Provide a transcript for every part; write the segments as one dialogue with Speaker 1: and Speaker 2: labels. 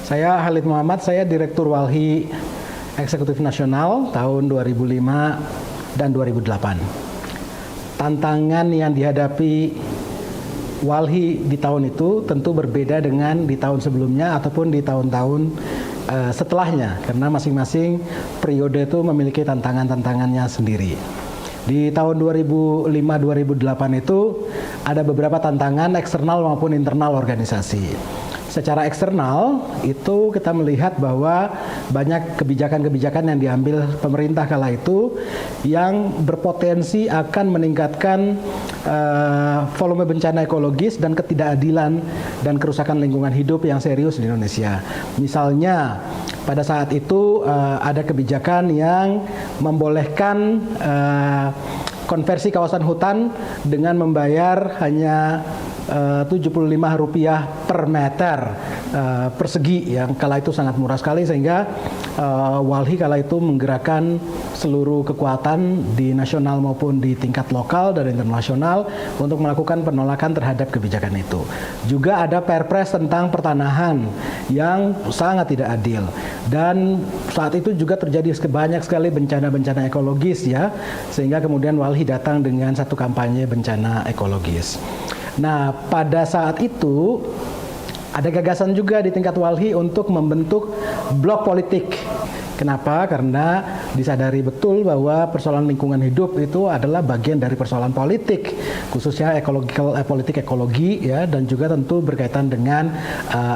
Speaker 1: Saya Khalid Muhammad, saya Direktur Walhi Eksekutif Nasional tahun 2005 dan 2008. Tantangan yang dihadapi Walhi di tahun itu tentu berbeda dengan di tahun sebelumnya ataupun di tahun-tahun setelahnya, karena masing-masing periode itu memiliki tantangan-tantangannya sendiri. Di tahun 2005-2008 itu ada beberapa tantangan eksternal maupun internal organisasi. Secara eksternal itu kita melihat bahwa banyak kebijakan-kebijakan yang diambil pemerintah kala itu yang berpotensi akan meningkatkan volume bencana ekologis dan ketidakadilan dan kerusakan lingkungan hidup yang serius di Indonesia. Misalnya pada saat itu ada kebijakan yang membolehkan konversi kawasan hutan dengan membayar hanya Rp75 per meter persegi, yang kala itu sangat murah sekali, sehingga Walhi kala itu menggerakkan seluruh kekuatan di nasional maupun di tingkat lokal dan internasional untuk melakukan penolakan terhadap kebijakan itu. Juga ada Perpres tentang pertanahan yang sangat tidak adil, dan saat itu juga terjadi banyak sekali bencana-bencana ekologis ya, sehingga kemudian Walhi datang dengan satu kampanye bencana ekologis. Nah, pada saat itu ada gagasan juga di tingkat Walhi untuk membentuk blok politik. Kenapa? Karena disadari betul bahwa persoalan lingkungan hidup itu adalah bagian dari persoalan politik, khususnya politik ekologi ya, dan juga tentu berkaitan dengan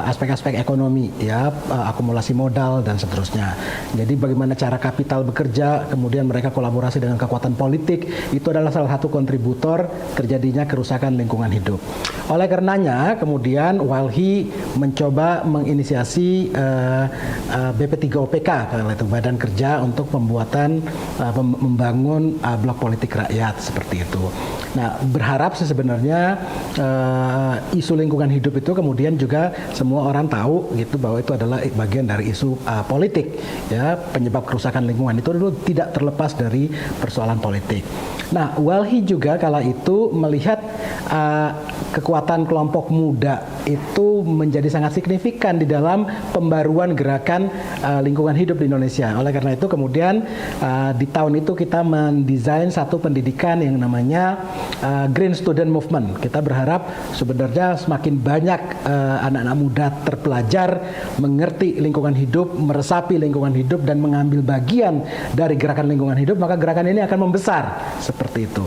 Speaker 1: aspek-aspek ekonomi ya, akumulasi modal dan seterusnya. Jadi bagaimana cara kapital bekerja, kemudian mereka kolaborasi dengan kekuatan politik, itu adalah salah satu kontributor terjadinya kerusakan lingkungan hidup. Oleh karenanya kemudian Walhi mencoba menginisiasi BP3OPK, itu Badan Kerja untuk membangun blok politik rakyat seperti itu. Nah, berharap sih sebenarnya isu lingkungan hidup itu kemudian juga semua orang tahu gitu bahwa itu adalah bagian dari isu politik ya, penyebab kerusakan lingkungan itu tidak terlepas dari persoalan politik. Nah, Walhi juga kala itu melihat kekuatan kelompok muda itu menjadi sangat signifikan di dalam pembaruan gerakan lingkungan hidup di Indonesia. Oleh karena itu kemudian di tahun itu kita mendesain satu pendidikan yang namanya Green Student Movement. Kita berharap sebenarnya semakin banyak anak-anak muda terpelajar, mengerti lingkungan hidup, meresapi lingkungan hidup dan mengambil bagian dari gerakan lingkungan hidup, maka gerakan ini akan membesar seperti itu.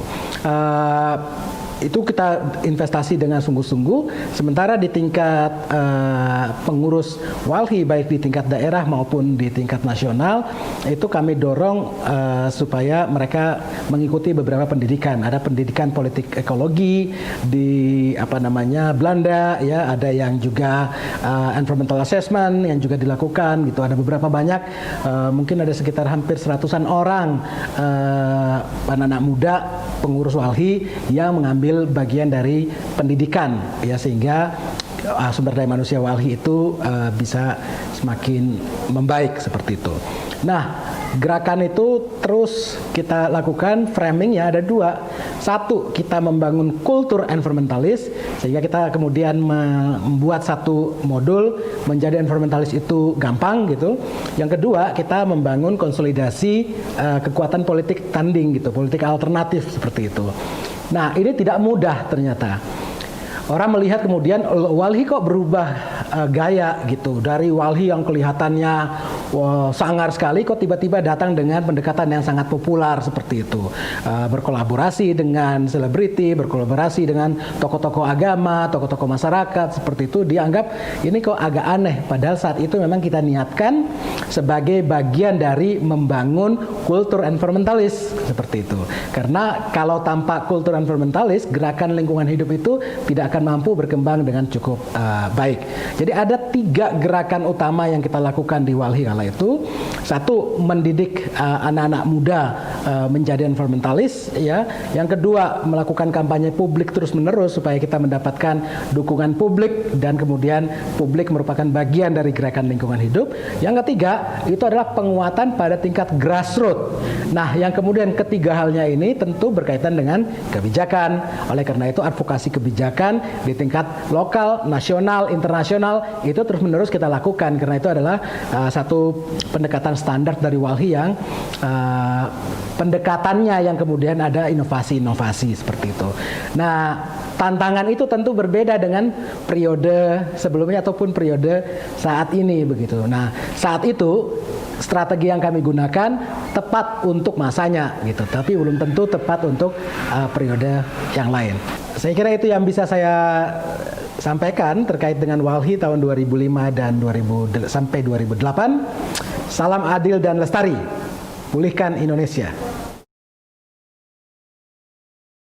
Speaker 1: Itu kita investasi dengan sungguh-sungguh. Sementara di tingkat pengurus Walhi baik di tingkat daerah maupun di tingkat nasional itu kami dorong supaya mereka mengikuti beberapa pendidikan. Ada pendidikan politik ekologi di Belanda ya, ada yang juga environmental assessment yang juga dilakukan gitu. Ada beberapa banyak, mungkin ada sekitar hampir 100-an orang anak-anak muda pengurus Walhi yang mengambil bagian dari pendidikan ya, sehingga sumber daya manusia Walhi itu bisa semakin membaik seperti itu. Nah, gerakan itu terus kita lakukan, framingnya ada dua. Satu, kita membangun kultur environmentalis, sehingga kita kemudian membuat satu modul menjadi environmentalis itu gampang gitu. Yang kedua, kita membangun konsolidasi kekuatan politik tanding gitu, politik alternatif seperti itu. Nah, ini tidak mudah ternyata. Orang melihat kemudian Walhi kok berubah gaya gitu, dari Walhi yang kelihatannya sangar sekali kok tiba-tiba datang dengan pendekatan yang sangat populer seperti itu, berkolaborasi dengan selebriti, berkolaborasi dengan tokoh-tokoh agama, tokoh-tokoh masyarakat seperti itu. Dianggap ini kok agak aneh, padahal saat itu memang kita niatkan sebagai bagian dari membangun kultur environmentalis seperti itu. Karena kalau tanpa kultur environmentalis, gerakan lingkungan hidup itu tidak akan mampu berkembang dengan cukup baik. Jadi ada 3 gerakan utama yang kita lakukan di Walhi kala itu. Satu, mendidik anak-anak muda menjadi environmentalis, ya. Yang kedua, melakukan kampanye publik terus-menerus supaya kita mendapatkan dukungan publik dan kemudian publik merupakan bagian dari gerakan lingkungan hidup. Yang ketiga, itu adalah penguatan pada tingkat grassroots. Nah, yang kemudian ketiga halnya ini tentu berkaitan dengan kebijakan. Oleh karena itu, advokasi kebijakan di tingkat lokal, nasional, internasional itu terus-menerus kita lakukan, karena itu adalah satu pendekatan standar dari WALHI yang pendekatannya yang kemudian ada inovasi-inovasi seperti itu. Nah, tantangan itu tentu berbeda dengan periode sebelumnya ataupun periode saat ini begitu. Nah, saat itu strategi yang kami gunakan tepat untuk masanya gitu, tapi belum tentu tepat untuk periode yang lain. Saya kira itu yang bisa saya sampaikan terkait dengan WALHI tahun 2005 dan sampai 2008. Salam adil dan lestari. Pulihkan Indonesia.